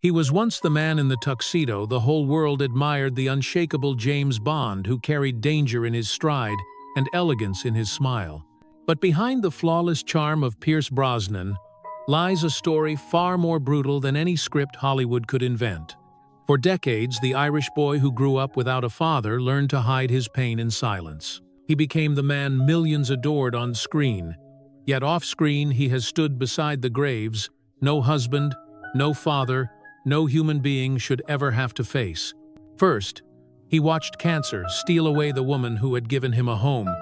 He was once the man in the tuxedo the whole world admired, the unshakable James Bond who carried danger in his stride and elegance in his smile. But behind the flawless charm of Pierce Brosnan lies a story far more brutal than any script Hollywood could invent. For decades, the Irish boy who grew up without a father learned to hide his pain in silence. He became the man millions adored on screen, yet off-screen he has stood beside the graves no husband, no father, no human being should ever have to face. First, he watched cancer steal away the woman who had given him a home,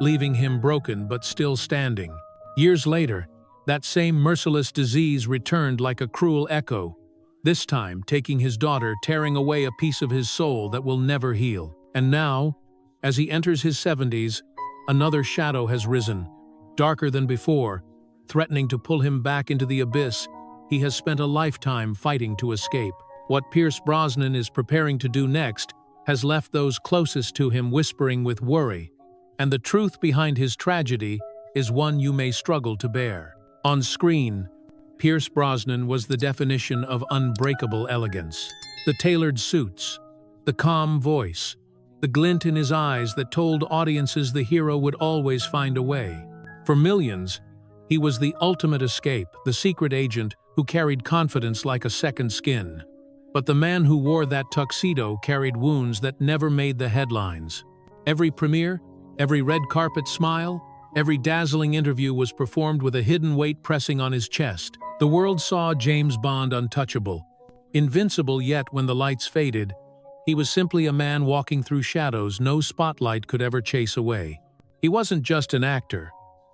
leaving him broken but still standing. Years later, that same merciless disease returned like a cruel echo, this time taking his daughter, tearing away a piece of his soul that will never heal. And now, as he enters his 70s, another shadow has risen, darker than before, threatening to pull him back into the abyss he has spent a lifetime fighting to escape. What Pierce Brosnan is preparing to do next has left those closest to him whispering with worry, and the truth behind his tragedy is one you may struggle to bear. On screen, Pierce Brosnan was the definition of unbreakable elegance. The tailored suits, the calm voice, the glint in his eyes that told audiences the hero would always find a way. For millions, he was the ultimate escape, the secret agent who carried confidence like a second skin. But the man who wore that tuxedo carried wounds that never made the headlines. Every premiere, every red carpet smile, every dazzling interview was performed with a hidden weight pressing on his chest. The world saw James Bond untouchable, invincible, yet when the lights faded, he was simply a man walking through shadows no spotlight could ever chase away. He wasn't just an actor.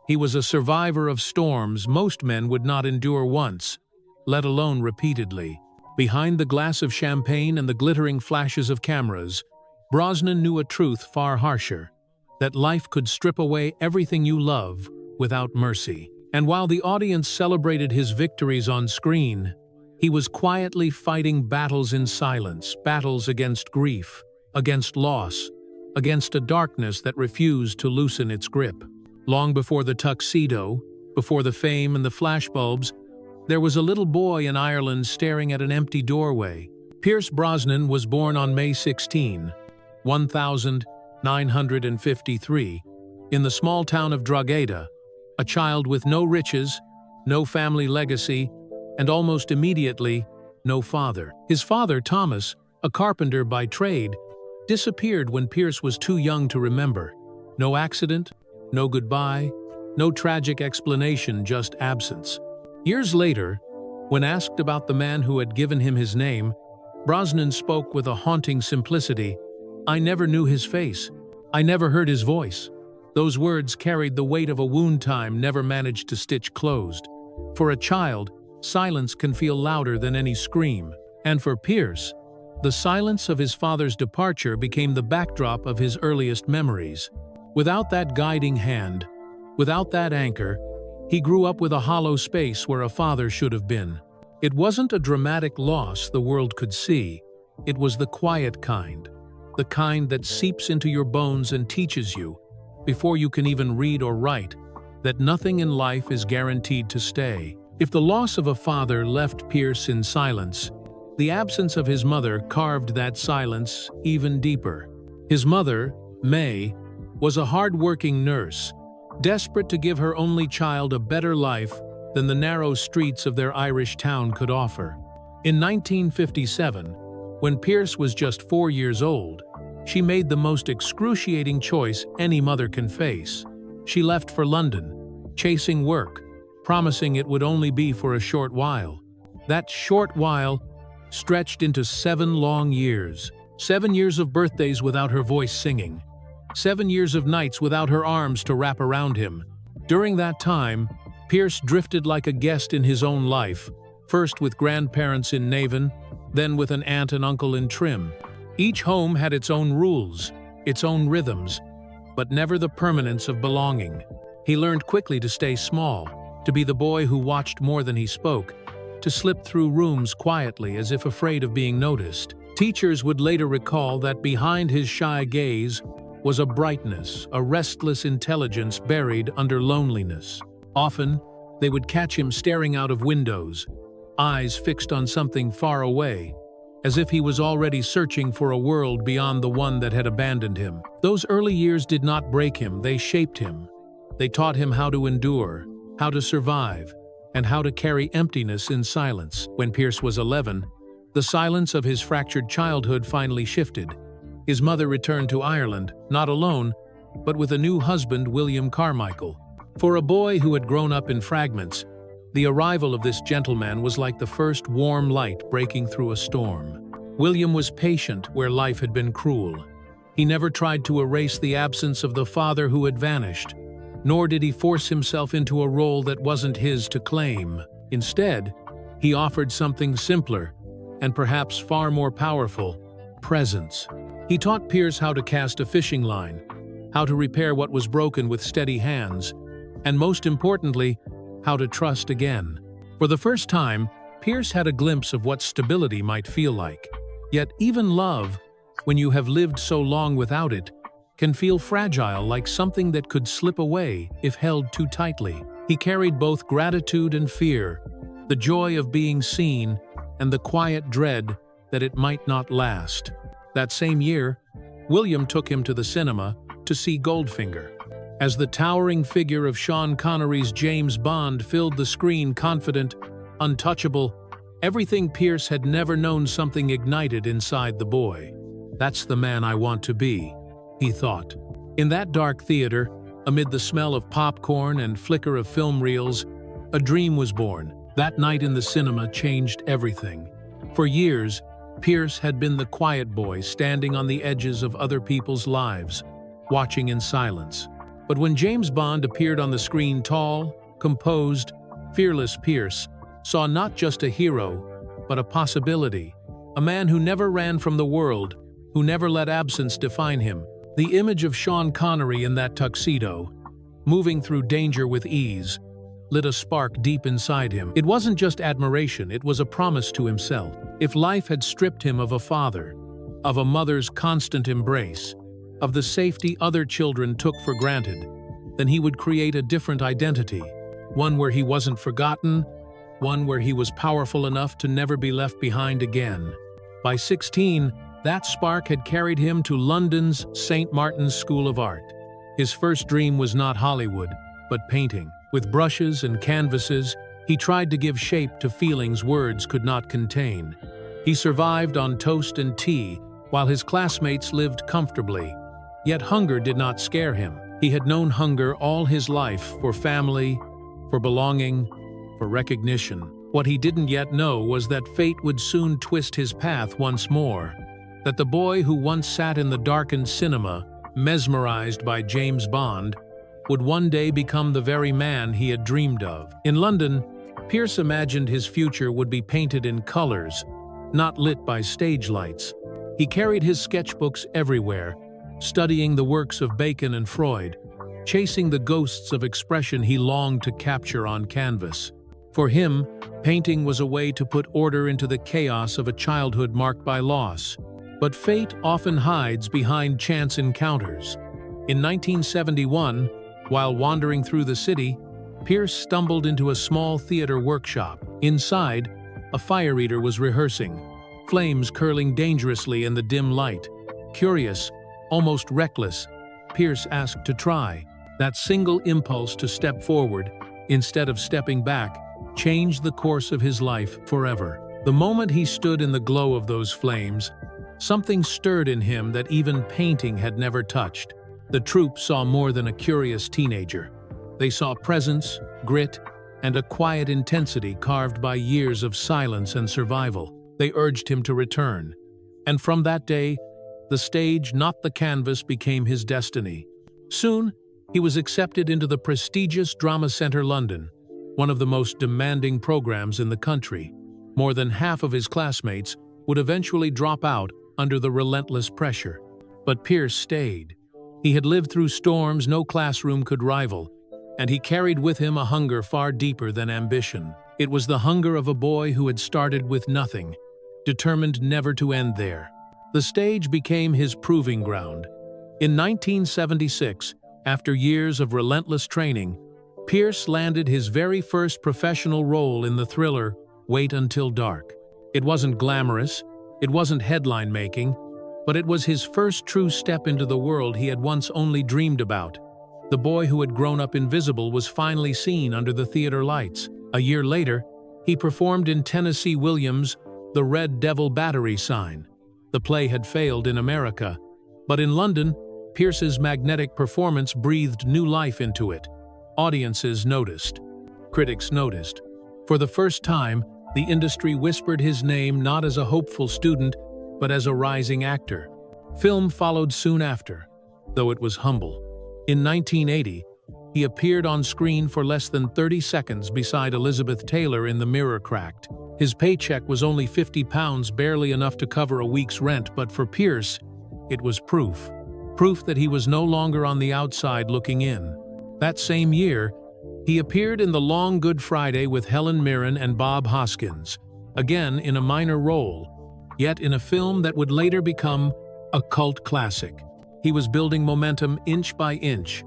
He was a survivor of storms most men would not endure once, let alone repeatedly. Behind the glass of champagne and the glittering flashes of cameras, Brosnan knew a truth far harsher, that life could strip away everything you love without mercy. And while the audience celebrated his victories on screen, he was quietly fighting battles in silence, battles against grief, against loss, against a darkness that refused to loosen its grip. Long before the tuxedo, before the fame and the flashbulbs, there was a little boy in Ireland staring at an empty doorway. Pierce Brosnan was born on May 16, 1953, in the small town of Drogheda, a child with no riches, no family legacy, and almost immediately, no father. His father, Thomas, a carpenter by trade, disappeared when Pierce was too young to remember. No accident, no goodbye, no tragic explanation, just absence. Years later, when asked about the man who had given him his name, Brosnan spoke with a haunting simplicity. "I never knew his face. I never heard his voice." Those words carried the weight of a wound time never managed to stitch closed. For a child, silence can feel louder than any scream. And for Pierce, the silence of his father's departure became the backdrop of his earliest memories. Without that guiding hand, without that anchor, he grew up with a hollow space where a father should have been. It wasn't a dramatic loss the world could see. It was the quiet kind, the kind that seeps into your bones and teaches you, before you can even read or write, that nothing in life is guaranteed to stay. If the loss of a father left Pierce in silence, the absence of his mother carved that silence even deeper. His mother, May, was a hard-working nurse, desperate to give her only child a better life than the narrow streets of their Irish town could offer. In 1957, when Pierce was just 4 years old, she made the most excruciating choice any mother can face. She left for London, chasing work, promising it would only be for a short while. That short while stretched into 7 long years. 7 years of birthdays without her voice singing. 7 years of nights without her arms to wrap around him. During that time, Pierce drifted like a guest in his own life, first with grandparents in Navan, then with an aunt and uncle in Trim. Each home had its own rules, its own rhythms, but never the permanence of belonging. He learned quickly to stay small, to be the boy who watched more than he spoke, to slip through rooms quietly as if afraid of being noticed. Teachers would later recall that behind his shy gaze was a brightness, a restless intelligence buried under loneliness. Often, they would catch him staring out of windows, eyes fixed on something far away, as if he was already searching for a world beyond the one that had abandoned him. Those early years did not break him, they shaped him. They taught him how to endure, how to survive, and how to carry emptiness in silence. When Pierce was 11, the silence of his fractured childhood finally shifted. His mother returned to Ireland, not alone, but with a new husband, William Carmichael. For a boy who had grown up in fragments, the arrival of this gentleman was like the first warm light breaking through a storm. William was patient where life had been cruel. He never tried to erase the absence of the father who had vanished, nor did he force himself into a role that wasn't his to claim. Instead, he offered something simpler, and perhaps far more powerful: presence. He taught Pierce how to cast a fishing line, how to repair what was broken with steady hands, and most importantly, how to trust again. For the first time, Pierce had a glimpse of what stability might feel like. Yet even love, when you have lived so long without it, can feel fragile, like something that could slip away if held too tightly. He carried both gratitude and fear, the joy of being seen and the quiet dread that it might not last. That same year, William took him to the cinema to see Goldfinger. As the towering figure of Sean Connery's James Bond filled the screen, confident, untouchable, everything Pierce had never known, something ignited inside the boy. "That's the man I want to be," he thought. In that dark theater, amid the smell of popcorn and flicker of film reels, a dream was born. That night in the cinema changed everything. For years, Pierce had been the quiet boy standing on the edges of other people's lives, watching in silence. But when James Bond appeared on the screen, tall, composed, fearless, Pierce saw not just a hero, but a possibility. A man who never ran from the world, who never let absence define him. The image of Sean Connery in that tuxedo, moving through danger with ease, lit a spark deep inside him. It wasn't just admiration, it was a promise to himself. If life had stripped him of a father, of a mother's constant embrace, of the safety other children took for granted, then he would create a different identity, one where he wasn't forgotten, one where he was powerful enough to never be left behind again. By 16, that spark had carried him to London's St. Martin's School of Art. His first dream was not Hollywood, but painting. With brushes and canvases, he tried to give shape to feelings words could not contain. He survived on toast and tea, while his classmates lived comfortably. Yet hunger did not scare him. He had known hunger all his life, for family, for belonging, for recognition. What he didn't yet know was that fate would soon twist his path once more. That the boy who once sat in the darkened cinema, mesmerized by James Bond, would one day become the very man he had dreamed of. In London, Pierce imagined his future would be painted in colors, not lit by stage lights. He carried his sketchbooks everywhere, studying the works of Bacon and Freud, chasing the ghosts of expression he longed to capture on canvas. For him, painting was a way to put order into the chaos of a childhood marked by loss. But fate often hides behind chance encounters. In 1971, while wandering through the city, Pierce stumbled into a small theater workshop. Inside, a fire eater was rehearsing, flames curling dangerously in the dim light. Curious, almost reckless, Pierce asked to try. That single impulse to step forward, instead of stepping back, changed the course of his life forever. The moment he stood in the glow of those flames, something stirred in him that even painting had never touched. The troupe saw more than a curious teenager. They saw presence, grit, and a quiet intensity carved by years of silence and survival. They urged him to return. And from that day, the stage, not the canvas, became his destiny. Soon, he was accepted into the prestigious Drama Centre London, one of the most demanding programs in the country. More than half of his classmates would eventually drop out under the relentless pressure. But Pierce stayed. He had lived through storms no classroom could rival, and he carried with him a hunger far deeper than ambition. It was the hunger of a boy who had started with nothing, determined never to end there. The stage became his proving ground. In 1976, after years of relentless training, Pierce landed his very first professional role in the thriller Wait Until Dark. It wasn't glamorous, it wasn't headline-making, but it was his first true step into the world he had once only dreamed about. The boy who had grown up invisible was finally seen under the theater lights. A year later, he performed in Tennessee Williams' The Red Devil Battery Sign. The play had failed in America, but in London, Pierce's magnetic performance breathed new life into it. Audiences noticed. Critics noticed. For the first time, the industry whispered his name not as a hopeful student, but as a rising actor. Film followed soon after, though it was humble. In 1980, he appeared on screen for less than 30 seconds beside Elizabeth Taylor in The Mirror Cracked. His paycheck was only £50, barely enough to cover a week's rent, but for Pierce, it was proof. Proof that he was no longer on the outside looking in. That same year, he appeared in The Long Good Friday with Helen Mirren and Bob Hoskins, again in a minor role, yet in a film that would later become a cult classic. He was building momentum inch by inch,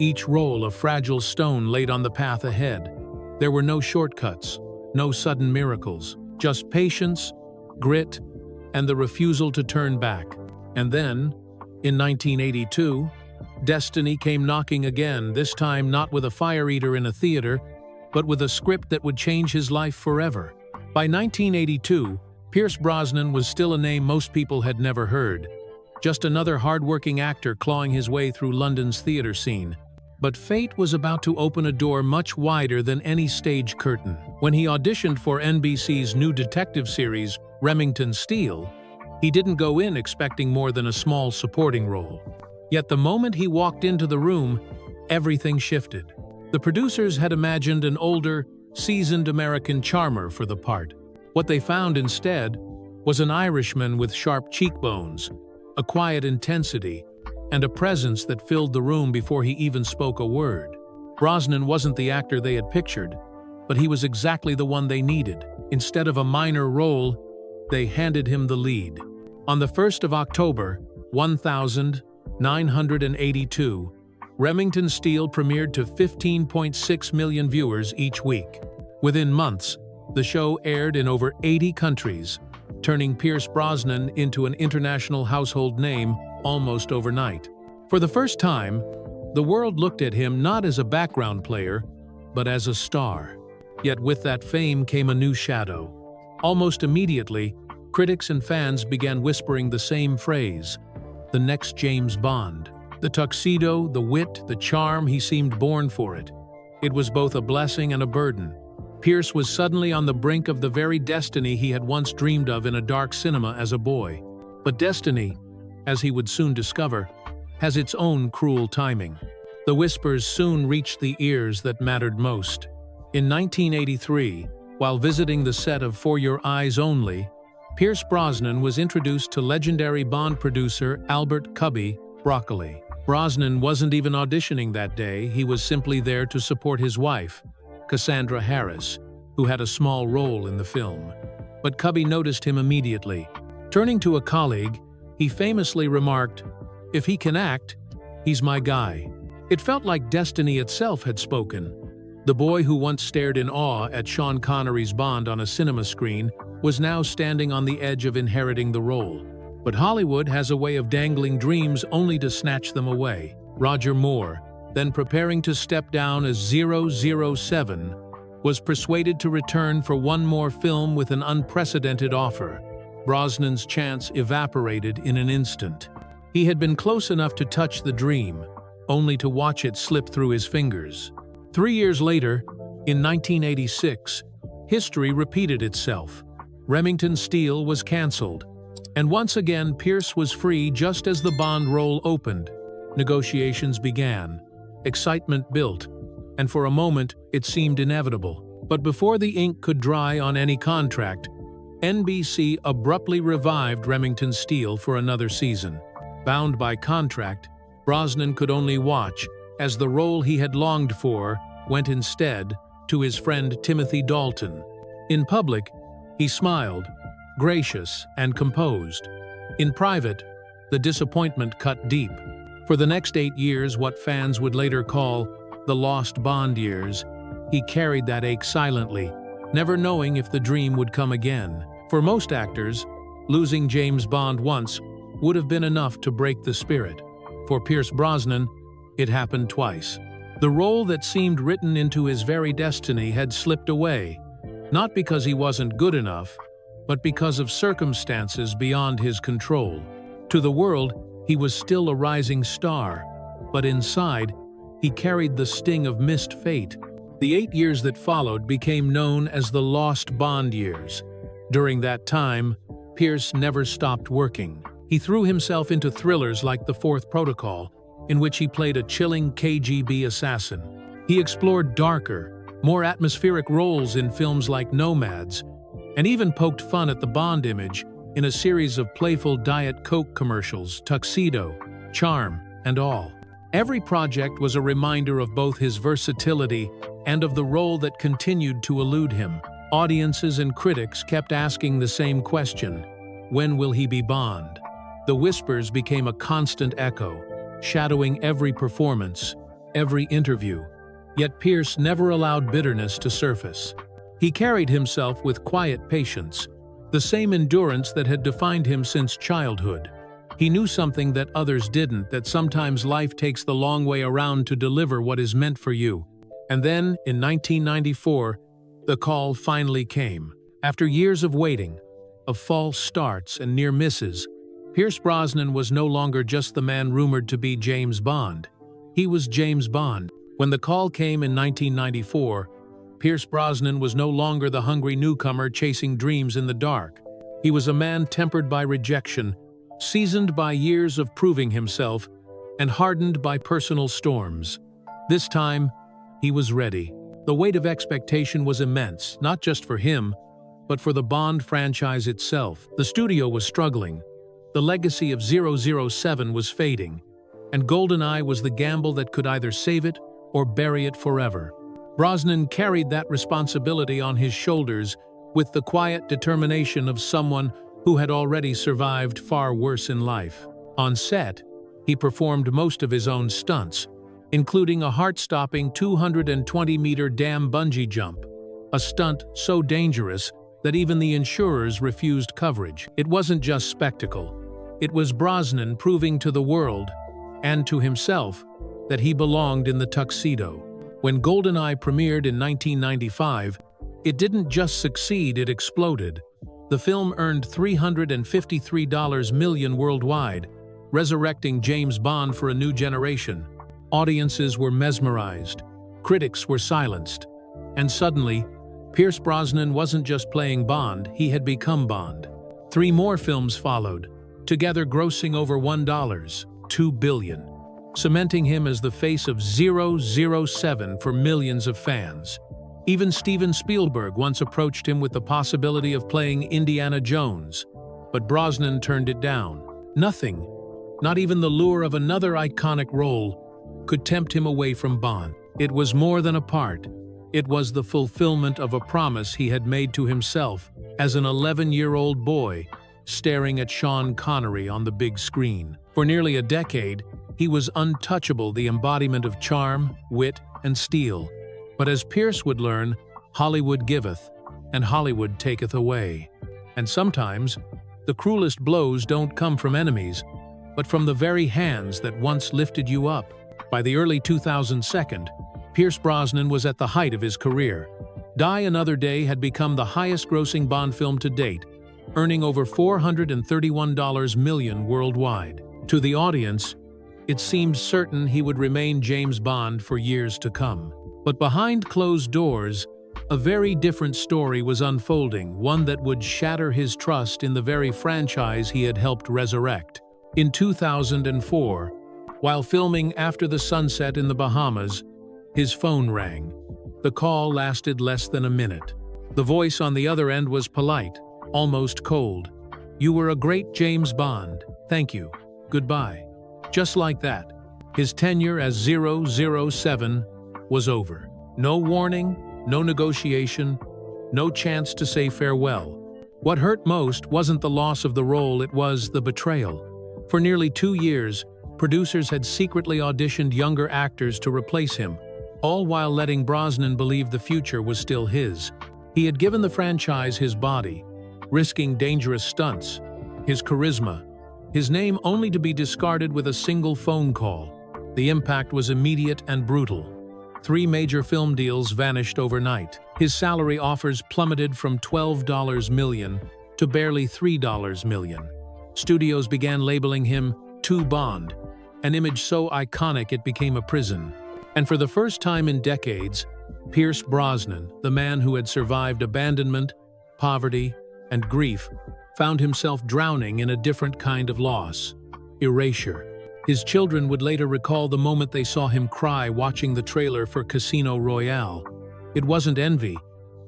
each roll a fragile stone laid on the path ahead. There were no shortcuts, no sudden miracles, just patience, grit, and the refusal to turn back. And then, in 1982, destiny came knocking again, this time not with a fire eater in a theater, but with a script that would change his life forever. By 1982, Pierce Brosnan was still a name most people had never heard, just another hard-working actor clawing his way through London's theater scene. But fate was about to open a door much wider than any stage curtain. When he auditioned for NBC's new detective series, Remington Steele, he didn't go in expecting more than a small supporting role. Yet the moment he walked into the room, everything shifted. The producers had imagined an older, seasoned American charmer for the part. What they found instead was an Irishman with sharp cheekbones, a quiet intensity, and a presence that filled the room before he even spoke a word. Brosnan wasn't the actor they had pictured, but he was exactly the one they needed. Instead of a minor role, they handed him the lead. On the 1st of October, 1982, Remington Steele premiered to 15.6 million viewers each week. Within months, the show aired in over 80 countries, turning Pierce Brosnan into an international household name almost overnight. For the first time, the world looked at him not as a background player, but as a star. Yet with that fame came a new shadow. Almost immediately, critics and fans began whispering the same phrase: the next James Bond. The tuxedo, the wit, the charm, he seemed born for it. It was both a blessing and a burden. Pierce was suddenly on the brink of the very destiny he had once dreamed of in a dark cinema as a boy. But destiny, as he would soon discover, has its own cruel timing. The whispers soon reached the ears that mattered most. In 1983, while visiting the set of For Your Eyes Only, Pierce Brosnan was introduced to legendary Bond producer Albert "Cubby" Broccoli. Brosnan wasn't even auditioning that day, he was simply there to support his wife, Cassandra Harris, who had a small role in the film. But Cubby noticed him immediately. Turning to a colleague, he famously remarked, "If he can act, he's my guy." It felt like destiny itself had spoken. The boy who once stared in awe at Sean Connery's Bond on a cinema screen was now standing on the edge of inheriting the role. But Hollywood has a way of dangling dreams only to snatch them away. Roger Moore, then preparing to step down as 007, was persuaded to return for one more film with an unprecedented offer. Brosnan's chance evaporated in an instant. He had been close enough to touch the dream, only to watch it slip through his fingers. 3 years later, in 1986, history repeated itself. Remington Steele was cancelled, and once again Pierce was free just as the Bond role opened. Negotiations began. Excitement built, and for a moment it seemed inevitable. But before the ink could dry on any contract, NBC abruptly revived Remington Steele for another season. Bound by contract, Brosnan could only watch as the role he had longed for went instead to his friend Timothy Dalton. In public, he smiled, gracious and composed. In private, the disappointment cut deep. For the next 8 years, what fans would later call the lost Bond years, he carried that ache silently, never knowing if the dream would come again. For most actors, losing James Bond once would have been enough to break the spirit. For Pierce Brosnan, it happened twice. The role that seemed written into his very destiny had slipped away, not because he wasn't good enough, but because of circumstances beyond his control. To the world, he was still a rising star, but inside, he carried the sting of missed fate. The 8 years that followed became known as the Lost Bond years. During that time, Pierce never stopped working. He threw himself into thrillers like The Fourth Protocol, in which he played a chilling KGB assassin. He explored darker, more atmospheric roles in films like Nomads, and even poked fun at the Bond image in a series of playful Diet Coke commercials, Tuxedo, Charm, and all. Every project was a reminder of both his versatility and of the role that continued to elude him. Audiences and critics kept asking the same question: when will he be Bond? The whispers became a constant echo, shadowing every performance, every interview. Yet Pierce never allowed bitterness to surface. He carried himself with quiet patience, the same endurance that had defined him since childhood. He knew something that others didn't, that sometimes life takes the long way around to deliver what is meant for you. And then, in 1994, the call finally came. After years of waiting, of false starts and near misses, Pierce Brosnan was no longer just the man rumored to be James Bond. He was James Bond. When the call came in 1994, Pierce Brosnan was no longer the hungry newcomer chasing dreams in the dark. He was a man tempered by rejection, seasoned by years of proving himself, and hardened by personal storms. This time, he was ready. The weight of expectation was immense, not just for him, but for the Bond franchise itself. The studio was struggling. The legacy of 007 was fading, and GoldenEye was the gamble that could either save it or bury it forever. Brosnan carried that responsibility on his shoulders with the quiet determination of someone who had already survived far worse in life. On set, he performed most of his own stunts, including a heart-stopping 220-meter dam bungee jump, a stunt so dangerous that even the insurers refused coverage. It wasn't just spectacle. It was Brosnan proving to the world, and to himself, that he belonged in the tuxedo. When GoldenEye premiered in 1995, it didn't just succeed, it exploded. The film earned $353 million worldwide, resurrecting James Bond for a new generation. Audiences were mesmerized, critics were silenced, and suddenly, Pierce Brosnan wasn't just playing Bond, he had become Bond. 3 more films followed, together grossing over $2 billion, cementing him as the face of 007 for millions of fans. Even Steven Spielberg once approached him with the possibility of playing Indiana Jones, but Brosnan turned it down. Nothing, not even the lure of another iconic role, could tempt him away from Bond. It was more than a part. It was the fulfillment of a promise he had made to himself as an 11-year-old boy, staring at Sean Connery on the big screen. For nearly a decade, he was untouchable, the embodiment of charm, wit, and steel. But as Pierce would learn, Hollywood giveth, and Hollywood taketh away. And sometimes, the cruelest blows don't come from enemies, but from the very hands that once lifted you up. By the early 2000s, Pierce Brosnan was at the height of his career. Die Another Day had become the highest-grossing Bond film to date, earning over $431 million worldwide. To the audience, it seemed certain he would remain James Bond for years to come. But behind closed doors, a very different story was unfolding, one that would shatter his trust in the very franchise he had helped resurrect. In 2004, while filming After the Sunset in the Bahamas, his phone rang. The call lasted less than a minute. The voice on the other end was polite, almost cold. "You were a great James Bond. Thank you. Goodbye." Just like that, his tenure as 007 was over. No warning, no negotiation, no chance to say farewell. What hurt most wasn't the loss of the role, it was the betrayal. For nearly 2 years, producers had secretly auditioned younger actors to replace him, all while letting Brosnan believe the future was still his. He had given the franchise his body, risking dangerous stunts, his charisma, his name only to be discarded with a single phone call. The impact was immediate and brutal. 3 major film deals vanished overnight. His salary offers plummeted from $12 million to barely $3 million. Studios began labeling him "To Bond," an image so iconic it became a prison. And for the first time in decades, Pierce Brosnan, the man who had survived abandonment, poverty, and grief, found himself drowning in a different kind of loss: erasure. His children would later recall the moment they saw him cry watching the trailer for Casino Royale. It wasn't envy,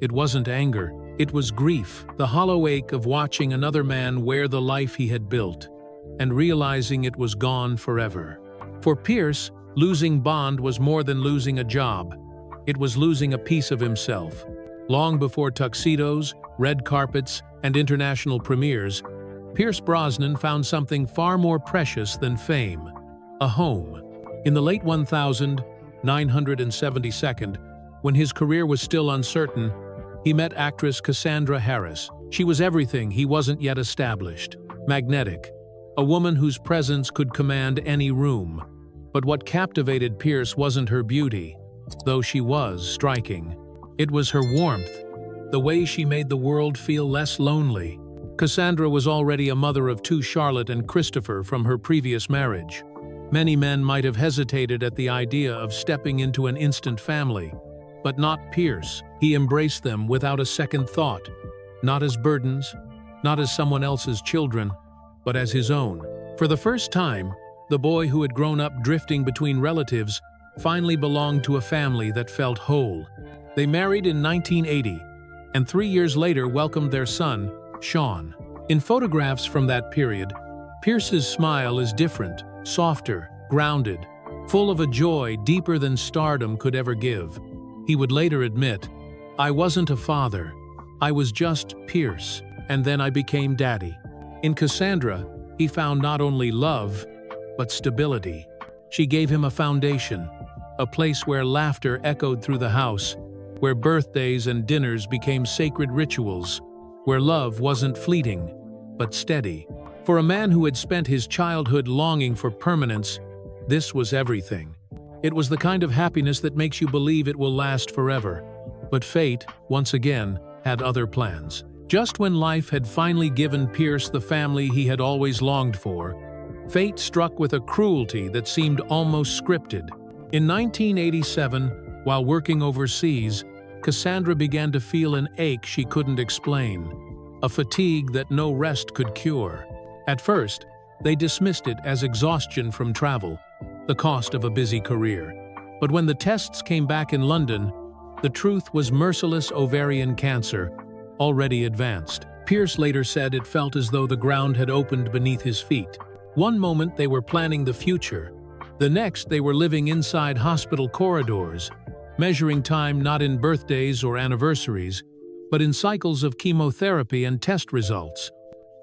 it wasn't anger, it was grief, the hollow ache of watching another man wear the life he had built, and realizing it was gone forever. For Pierce, losing Bond was more than losing a job. It was losing a piece of himself. Long before tuxedos, red carpets, and international premieres, Pierce Brosnan found something far more precious than fame: a home. In the late 1972, when his career was still uncertain, he met actress Cassandra. She was everything he wasn't yet established: magnetic, a woman whose presence could command any room. But what captivated Pierce wasn't her beauty, though she was striking. It was her warmth, the way she made the world feel less lonely. Cassandra was already a mother of 2, Charlotte and Christopher, from her previous marriage. Many men might have hesitated at the idea of stepping into an instant family, but not Pierce. He embraced them without a second thought, not as burdens, not as someone else's children, but as his own. For the first time, the boy who had grown up drifting between relatives finally belonged to a family that felt whole. They married in 1980, and 3 years later welcomed their son, Sean. In photographs from that period, Pierce's smile is different, softer, grounded, full of a joy deeper than stardom could ever give. He would later admit, "I wasn't a father, I was just Pierce, and then I became daddy." In Cassandra, he found not only love, but stability. She gave him a foundation, a place where laughter echoed through the house, where birthdays and dinners became sacred rituals, where love wasn't fleeting, but steady. For a man who had spent his childhood longing for permanence, this was everything. It was the kind of happiness that makes you believe it will last forever. But fate, once again, had other plans. Just when life had finally given Pierce the family he had always longed for, fate struck with a cruelty that seemed almost scripted. In 1987, while working overseas, Cassandra began to feel an ache she couldn't explain, a fatigue that no rest could cure. At first, they dismissed it as exhaustion from travel, the cost of a busy career. But when the tests came back in London, the truth was merciless ovarian cancer, already advanced. Pierce later said it felt as though the ground had opened beneath his feet. One moment they were planning the future, the next they were living inside hospital corridors, measuring time not in birthdays or anniversaries, but in cycles of chemotherapy and test results.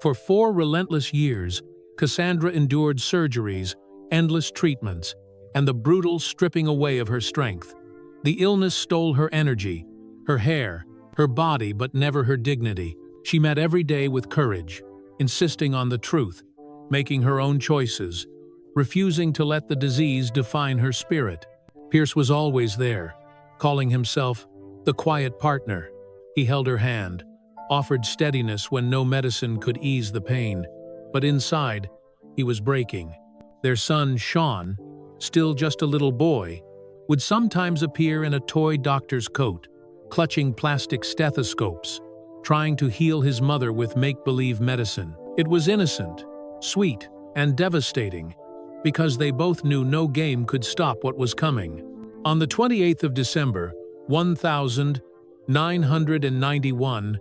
For 4 relentless years, Cassandra endured surgeries, endless treatments, and the brutal stripping away of her strength. The illness stole her energy, her hair, her body, but never her dignity. She met every day with courage, insisting on the truth, making her own choices, refusing to let the disease define her spirit. Pierce was always there, calling himself the quiet partner. He held her hand, offered steadiness when no medicine could ease the pain. But inside, he was breaking. Their son, Sean, still just a little boy, would sometimes appear in a toy doctor's coat, clutching plastic stethoscopes, trying to heal his mother with make-believe medicine. It was innocent, sweet, and devastating, because they both knew no game could stop what was coming. On the 28th of December, 1991,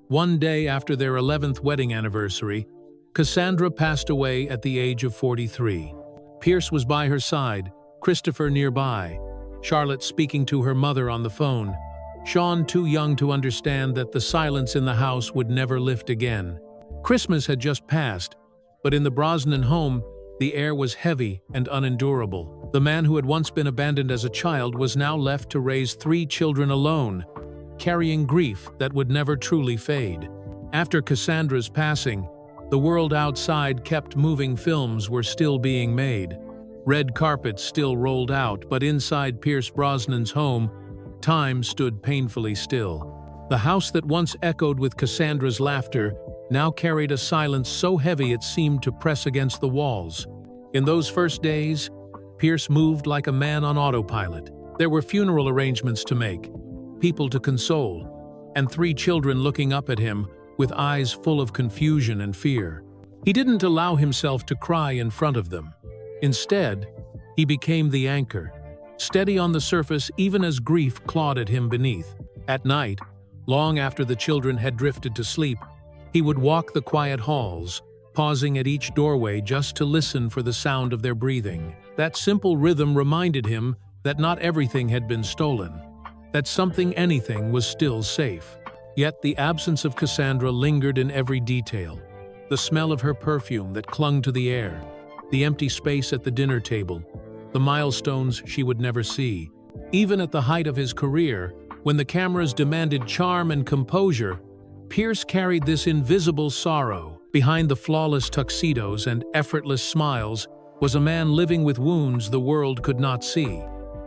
one day after their 11th wedding anniversary, Cassandra passed away at the age of 43. Pierce was by her side, Christopher nearby, Charlotte speaking to her mother on the phone, Sean too young to understand that the silence in the house would never lift again. Christmas had just passed, but in the Brosnan home, the air was heavy and unendurable. The man who had once been abandoned as a child was now left to raise 3 children alone, carrying grief that would never truly fade. After Cassandra's passing, the world outside kept moving. Films were still being made. Red carpets still rolled out, but inside Pierce Brosnan's home, time stood painfully still. The house that once echoed with Cassandra's laughter now carried a silence so heavy it seemed to press against the walls. In those first days, Pierce moved like a man on autopilot. There were funeral arrangements to make, people to console, and 3 children looking up at him with eyes full of confusion and fear. He didn't allow himself to cry in front of them. Instead, he became the anchor, steady on the surface even as grief clawed at him beneath. At night, long after the children had drifted to sleep, he would walk the quiet halls, pausing at each doorway just to listen for the sound of their breathing. That simple rhythm reminded him that not everything had been stolen, that anything was still safe. Yet the absence of Cassandra lingered in every detail. The smell of her perfume that clung to the air, the empty space at the dinner table, the milestones she would never see. Even at the height of his career, when the cameras demanded charm and composure, Pierce carried this invisible sorrow. Behind the flawless tuxedos and effortless smiles was a man living with wounds the world could not see.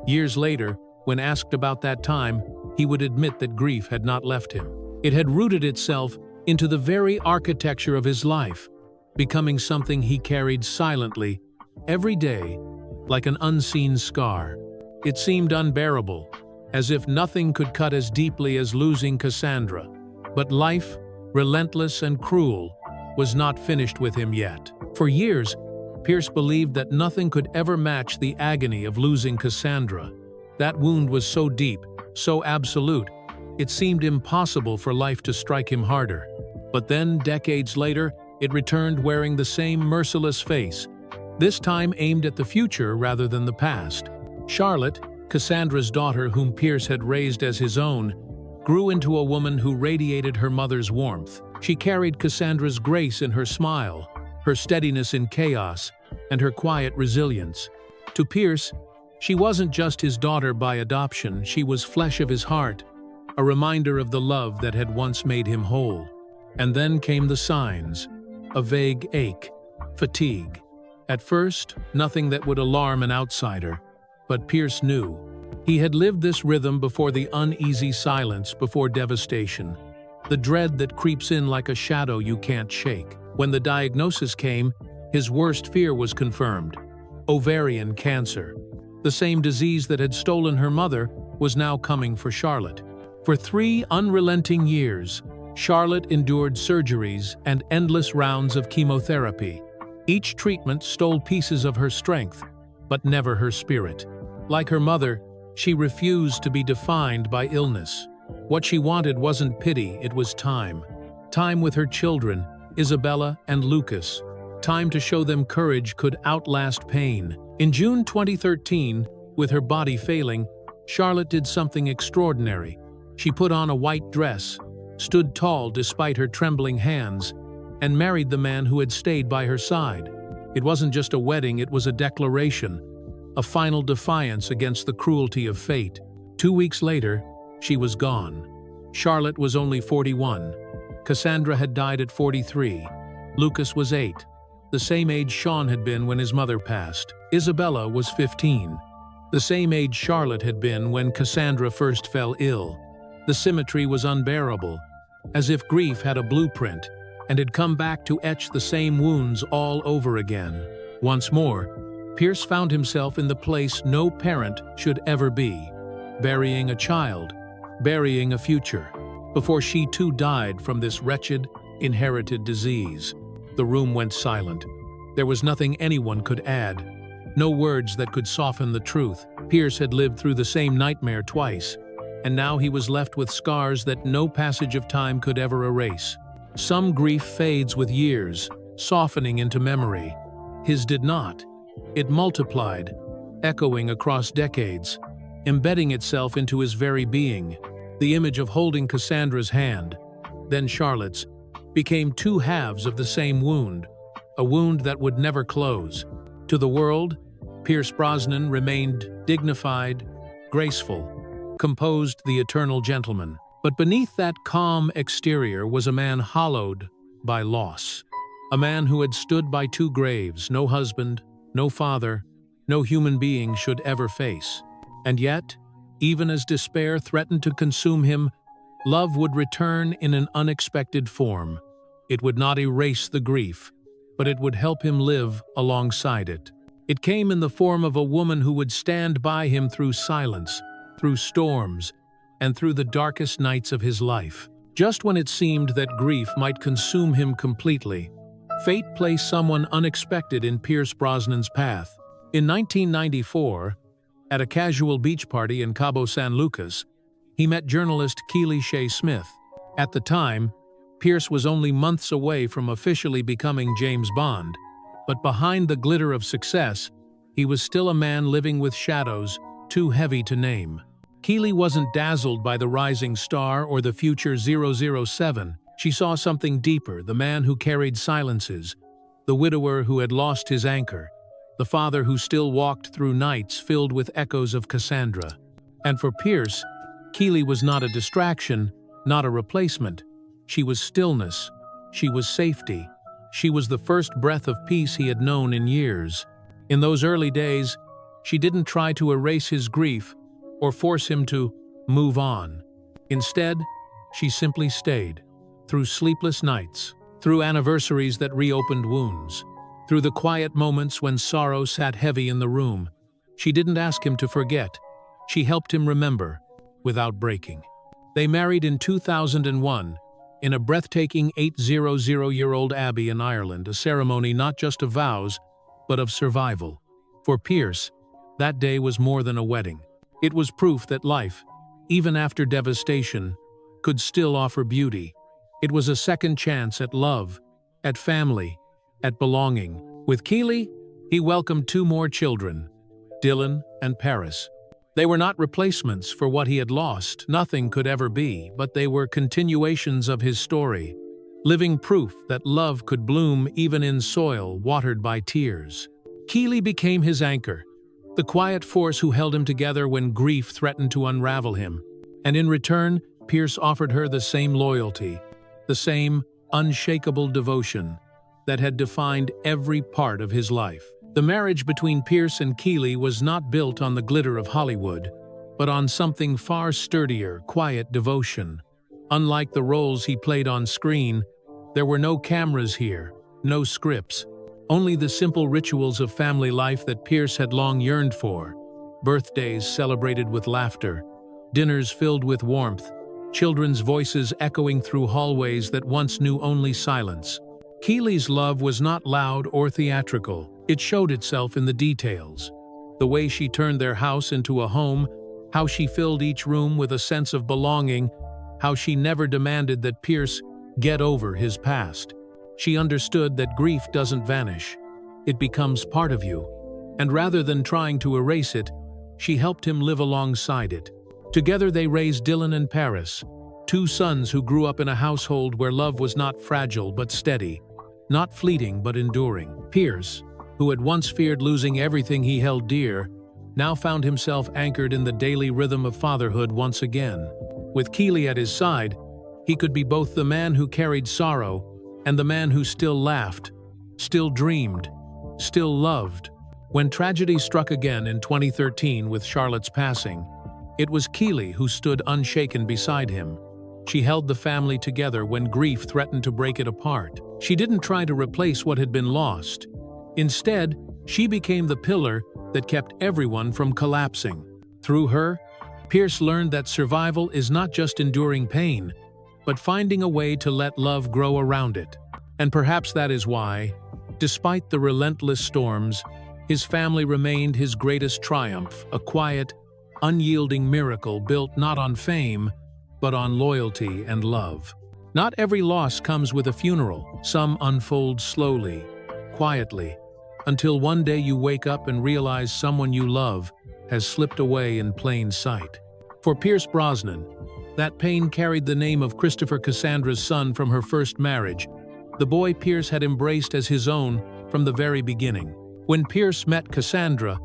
Years later, when asked about that time, he would admit that grief had not left him. It had rooted itself into the very architecture of his life, becoming something he carried silently, every day, like an unseen scar. It seemed unbearable, as if nothing could cut as deeply as losing Cassandra. But life, relentless and cruel, was not finished with him yet. For years, Pierce believed that nothing could ever match the agony of losing Cassandra. That wound was so deep, so absolute, it seemed impossible for life to strike him harder. But then, decades later, it returned wearing the same merciless face, this time aimed at the future rather than the past. Charlotte, Cassandra's daughter whom Pierce had raised as his own, grew into a woman who radiated her mother's warmth. She carried Cassandra's grace in her smile, her steadiness in chaos, and her quiet resilience. To Pierce, she wasn't just his daughter by adoption, she was flesh of his heart, a reminder of the love that had once made him whole. And then came the signs, a vague ache, fatigue. At first, nothing that would alarm an outsider, but Pierce knew. He had lived this rhythm before the uneasy silence, before devastation, the dread that creeps in like a shadow you can't shake. When the diagnosis came, his worst fear was confirmed: ovarian cancer. The same disease that had stolen her mother was now coming for Charlotte. For 3 unrelenting years, Charlotte endured surgeries and endless rounds of chemotherapy. Each treatment stole pieces of her strength, but never her spirit. Like her mother, she refused to be defined by illness. What she wanted wasn't pity, it was time. Time with her children, Isabella and Lucas. Time to show them courage could outlast pain. In June 2013, with her body failing, Charlotte did something extraordinary. She put on a white dress, stood tall despite her trembling hands, and married the man who had stayed by her side. It wasn't just a wedding, it was a declaration, a final defiance against the cruelty of fate. 2 weeks later, she was gone. Charlotte was only 41. Cassandra had died at 43. Lucas was 8, the same age Sean had been when his mother passed. Isabella was 15, the same age Charlotte had been when Cassandra first fell ill. The symmetry was unbearable, as if grief had a blueprint and had come back to etch the same wounds all over again. Once more, Pierce found himself in the place no parent should ever be, burying a child, burying a future, before she too died from this wretched, inherited disease. The room went silent. There was nothing anyone could add, no words that could soften the truth. Pierce had lived through the same nightmare twice, and now he was left with scars that no passage of time could ever erase. Some grief fades with years, softening into memory. His did not. It multiplied, echoing across decades, embedding itself into his very being. The image of holding Cassandra's hand, then Charlotte's, became 2 halves of the same wound, a wound that would never close. To the world, Pierce Brosnan remained dignified, graceful, composed, the eternal gentleman. But beneath that calm exterior was a man hollowed by loss. A man who had stood by two graves no husband, no father, no human being should ever face. And yet, even as despair threatened to consume him, love would return in an unexpected form. It would not erase the grief, but it would help him live alongside it. It came in the form of a woman who would stand by him through silence, through storms, and through the darkest nights of his life. Just when it seemed that grief might consume him completely, fate placed someone unexpected in Pierce Brosnan's path. In 1994, at a casual beach party in Cabo San Lucas, he met journalist Keely Shea Smith. At the time, Pierce was only months away from officially becoming James Bond, but behind the glitter of success, he was still a man living with shadows too heavy to name. Keely wasn't dazzled by the rising star or the future 007. She saw something deeper, the man who carried silences, the widower who had lost his anchor, the father who still walked through nights filled with echoes of Cassandra. And for Pierce, Keely was not a distraction, not a replacement. She was stillness. She was safety. She was the first breath of peace he had known in years. In those early days, she didn't try to erase his grief or force him to move on. Instead, she simply stayed, through sleepless nights, through anniversaries that reopened wounds, through the quiet moments when sorrow sat heavy in the room. She didn't ask him to forget. She helped him remember, without breaking. They married in 2001, in a breathtaking 800-year-old abbey in Ireland, a ceremony not just of vows, but of survival. For Pierce, that day was more than a wedding. It was proof that life, even after devastation, could still offer beauty. It was a second chance at love, at family, at belonging. With Keely, he welcomed two more children, Dylan and Paris. They were not replacements for what he had lost, nothing could ever be, but they were continuations of his story, living proof that love could bloom even in soil watered by tears. Keely became his anchor, the quiet force who held him together when grief threatened to unravel him. And in return, Pierce offered her the same loyalty, the same unshakable devotion that had defined every part of his life. The marriage between Pierce and Keely was not built on the glitter of Hollywood, but on something far sturdier, quiet devotion. Unlike the roles he played on screen, there were no cameras here, no scripts, only the simple rituals of family life that Pierce had long yearned for. Birthdays celebrated with laughter, dinners filled with warmth, children's voices echoing through hallways that once knew only silence. Keely's love was not loud or theatrical. It showed itself in the details. The way she turned their house into a home, how she filled each room with a sense of belonging, how she never demanded that Pierce get over his past. She understood that grief doesn't vanish. It becomes part of you. And rather than trying to erase it, she helped him live alongside it. Together they raised Dylan and Paris, two sons who grew up in a household where love was not fragile but steady, not fleeting but enduring. Pierce, who had once feared losing everything he held dear, now found himself anchored in the daily rhythm of fatherhood once again. With Keely at his side, he could be both the man who carried sorrow and the man who still laughed, still dreamed, still loved. When tragedy struck again in 2013 with Charlotte's passing, it was Keely who stood unshaken beside him. She held the family together when grief threatened to break it apart. She didn't try to replace what had been lost. Instead, she became the pillar that kept everyone from collapsing. Through her, Pierce learned that survival is not just enduring pain, but finding a way to let love grow around it. And perhaps that is why, despite the relentless storms, his family remained his greatest triumph, a quiet, unyielding miracle built not on fame, but on loyalty and love. Not every loss comes with a funeral. Some unfold slowly, quietly, until one day you wake up and realize someone you love has slipped away in plain sight. For Pierce Brosnan, that pain carried the name of Christopher, Cassandra's son from her first marriage, the boy Pierce had embraced as his own from the very beginning. When Pierce met Cassandra,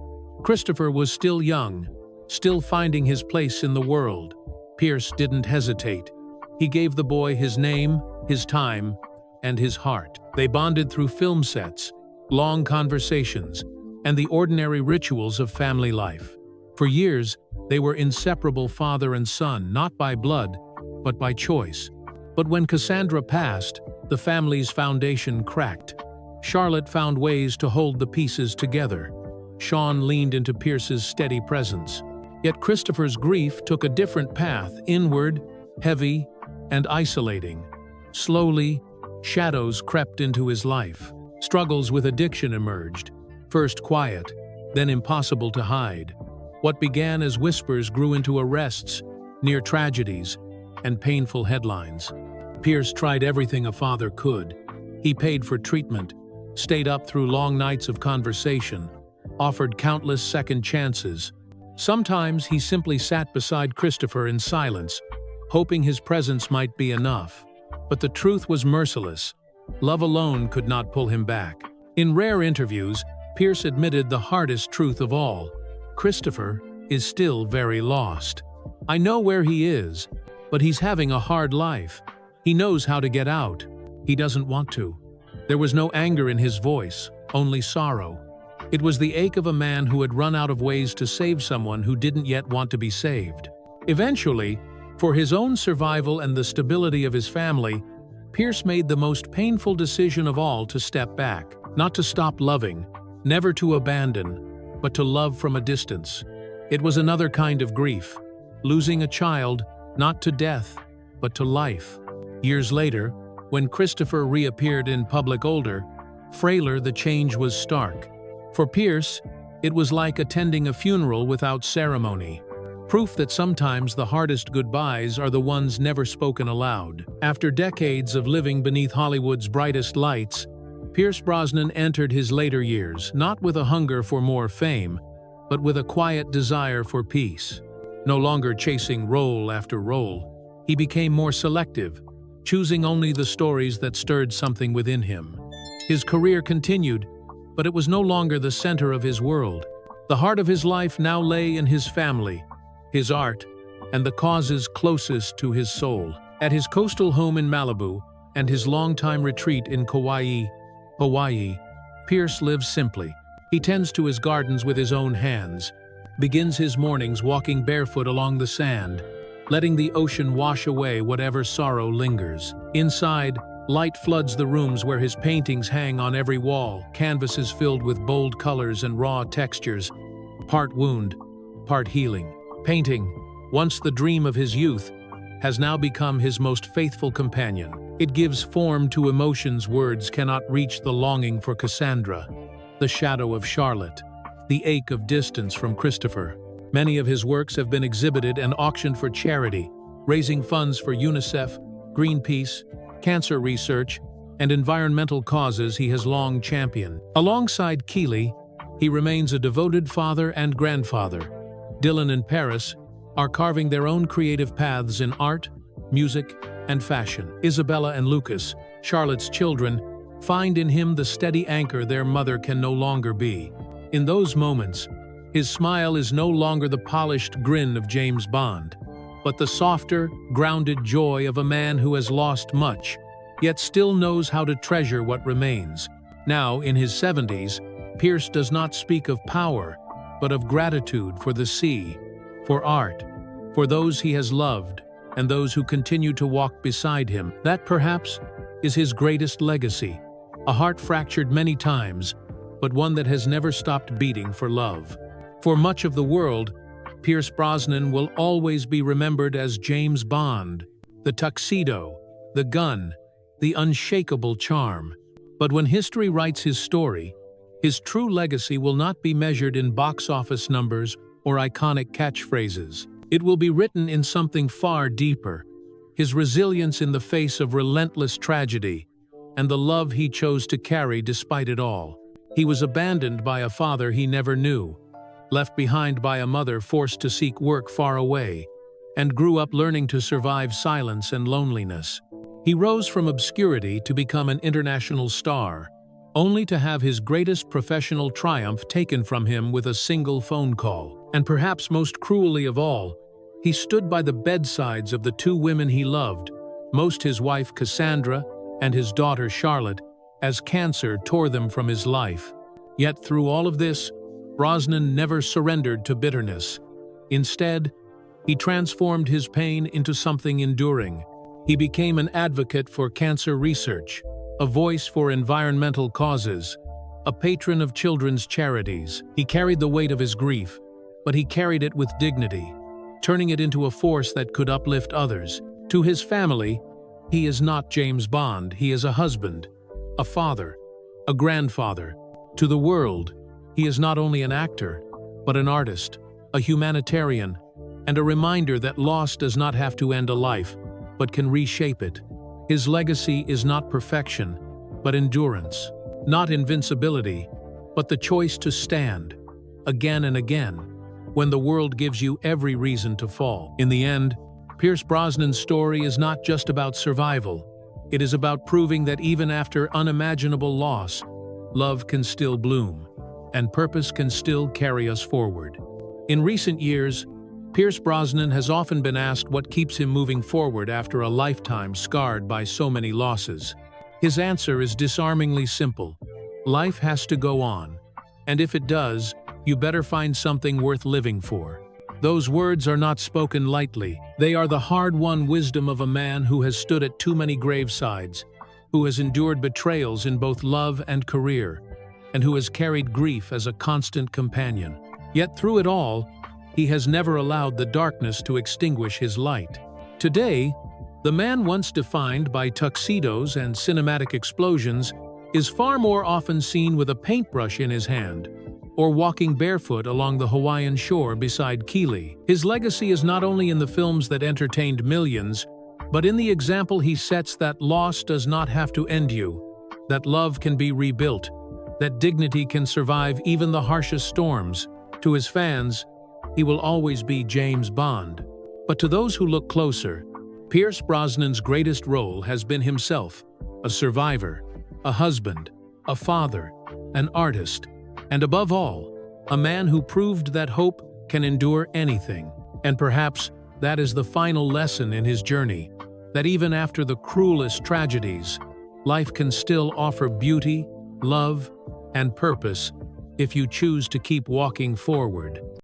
Christopher was still young, still finding his place in the world. Pierce didn't hesitate. He gave the boy his name, his time, and his heart. They bonded through film sets, long conversations, and the ordinary rituals of family life. For years, they were inseparable father and son, not by blood, but by choice. But when Cassandra passed, the family's foundation cracked. Charlotte found ways to hold the pieces together. Sean leaned into Pierce's steady presence. Yet Christopher's grief took a different path, inward, heavy, and isolating. Slowly, shadows crept into his life. Struggles with addiction emerged, first quiet, then impossible to hide. What began as whispers grew into arrests, near tragedies, and painful headlines. Pierce tried everything a father could. He paid for treatment, stayed up through long nights of conversation, offered countless second chances. Sometimes he simply sat beside Christopher in silence, hoping his presence might be enough. But the truth was merciless. Love alone could not pull him back. In rare interviews, Pierce admitted the hardest truth of all. Christopher is still very lost. I know where he is, but he's having a hard life. He knows how to get out. He doesn't want to. There was no anger in his voice, only sorrow. It was the ache of a man who had run out of ways to save someone who didn't yet want to be saved. Eventually, for his own survival and the stability of his family, Pierce made the most painful decision of all to step back. Not to stop loving, never to abandon, but to love from a distance. It was another kind of grief, losing a child, not to death, but to life. Years later, when Christopher reappeared in public older, frailer, the change was stark. For Pierce, it was like attending a funeral without ceremony. Proof that sometimes the hardest goodbyes are the ones never spoken aloud. After decades of living beneath Hollywood's brightest lights, Pierce Brosnan entered his later years, not with a hunger for more fame, but with a quiet desire for peace. No longer chasing role after role, he became more selective, choosing only the stories that stirred something within him. His career continued, but it was no longer the center of his world. The heart of his life now lay in his family, his art, and the causes closest to his soul. At his coastal home in Malibu and his longtime retreat in Kauai, Hawaii, Pierce lives simply. He tends to his gardens with his own hands, begins his mornings walking barefoot along the sand, letting the ocean wash away whatever sorrow lingers. Inside, light floods the rooms where his paintings hang on every wall, canvases filled with bold colors and raw textures, part wound, part healing. Painting, once the dream of his youth, has now become his most faithful companion. It gives form to emotions words cannot reach: the longing for Cassandra, the shadow of Charlotte, the ache of distance from Christopher. Many of his works have been exhibited and auctioned for charity, raising funds for UNICEF, Greenpeace, cancer research, and environmental causes he has long championed. Alongside Keeley, he remains a devoted father and grandfather. Dylan and Paris are carving their own creative paths in art, music, and fashion. Isabella and Lucas, Charlotte's children, find in him the steady anchor their mother can no longer be. In those moments, his smile is no longer the polished grin of James Bond, but the softer, grounded joy of a man who has lost much, yet still knows how to treasure what remains. Now, in his 70s, Pierce does not speak of power, but of gratitude for the sea, for art, for those he has loved, and those who continue to walk beside him. That, perhaps, is his greatest legacy, a heart fractured many times, but one that has never stopped beating for love. For much of the world, Pierce Brosnan will always be remembered as James Bond, the tuxedo, the gun, the unshakable charm. But when history writes his story, his true legacy will not be measured in box office numbers or iconic catchphrases. It will be written in something far deeper: his resilience in the face of relentless tragedy, and the love he chose to carry despite it all. He was abandoned by a father he never knew, left behind by a mother forced to seek work far away, and grew up learning to survive silence and loneliness. He rose from obscurity to become an international star, only to have his greatest professional triumph taken from him with a single phone call. And perhaps most cruelly of all, He stood by the bedsides of the two women he loved, most his wife Cassandra and his daughter Charlotte, as cancer tore them from his life. Yet through all of this, Brosnan never surrendered to bitterness. Instead, he transformed his pain into something enduring. He became an advocate for cancer research, a voice for environmental causes, a patron of children's charities. He carried the weight of his grief, but he carried it with dignity, turning it into a force that could uplift others. To his family, he is not James Bond. He is a husband, a father, a grandfather. To the world, he is not only an actor, but an artist, a humanitarian, and a reminder that loss does not have to end a life, but can reshape it. His legacy is not perfection, but endurance, not invincibility, but the choice to stand, again and again, when the world gives you every reason to fall. In the end, Pierce Brosnan's story is not just about survival. It is about proving that even after unimaginable loss, love can still bloom, and purpose can still carry us forward. In recent years, Pierce Brosnan has often been asked what keeps him moving forward after a lifetime scarred by so many losses. His answer is disarmingly simple: life has to go on, and if it does, you better find something worth living for. Those words are not spoken lightly. They are the hard-won wisdom of a man who has stood at too many gravesides, who has endured betrayals in both love and career, and who has carried grief as a constant companion. Yet through it all, he has never allowed the darkness to extinguish his light. Today, the man once defined by tuxedos and cinematic explosions is far more often seen with a paintbrush in his hand, or walking barefoot along the Hawaiian shore beside Kili. His legacy is not only in the films that entertained millions, but in the example he sets that loss does not have to end you, that love can be rebuilt, that dignity can survive even the harshest storms. To his fans, he will always be James Bond. But to those who look closer, Pierce Brosnan's greatest role has been himself, a survivor, a husband, a father, an artist, and above all, a man who proved that hope can endure anything. And perhaps that is the final lesson in his journey, that even after the cruelest tragedies, life can still offer beauty, love, and purpose if you choose to keep walking forward.